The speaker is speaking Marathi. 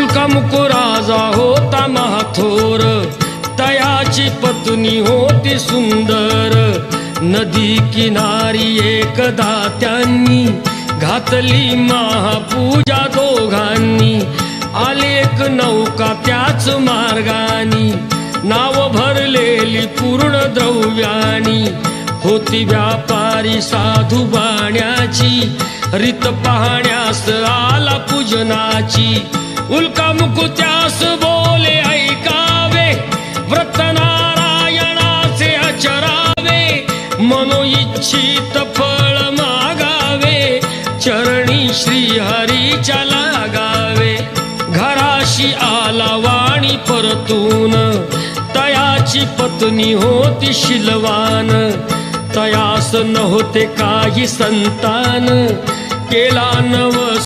राजा होता महाथोर, तयाची पत्नी होती सुंदर। नदी किनारी एकदा त्यांनी घातली महापूजा दोघांनी। आले एक नौका त्याच मार्गानी, नाव भरलेली पूर्ण द्रव्यानी। होती व्यापारी साधू बाण्याची, रीत पाहण्यास आला पूजनाची। उल्कामुख त्यास बोले ऐकावे, व्रत नारायणाचे आचरावे। मनोइच्छित फळ मागावे, चरणी श्री हरीच्या लागावे। घराशी आला वाणी परतून, तयाची पत्नी होती शीलवान। तयास नव्हते काही संतान, केला नव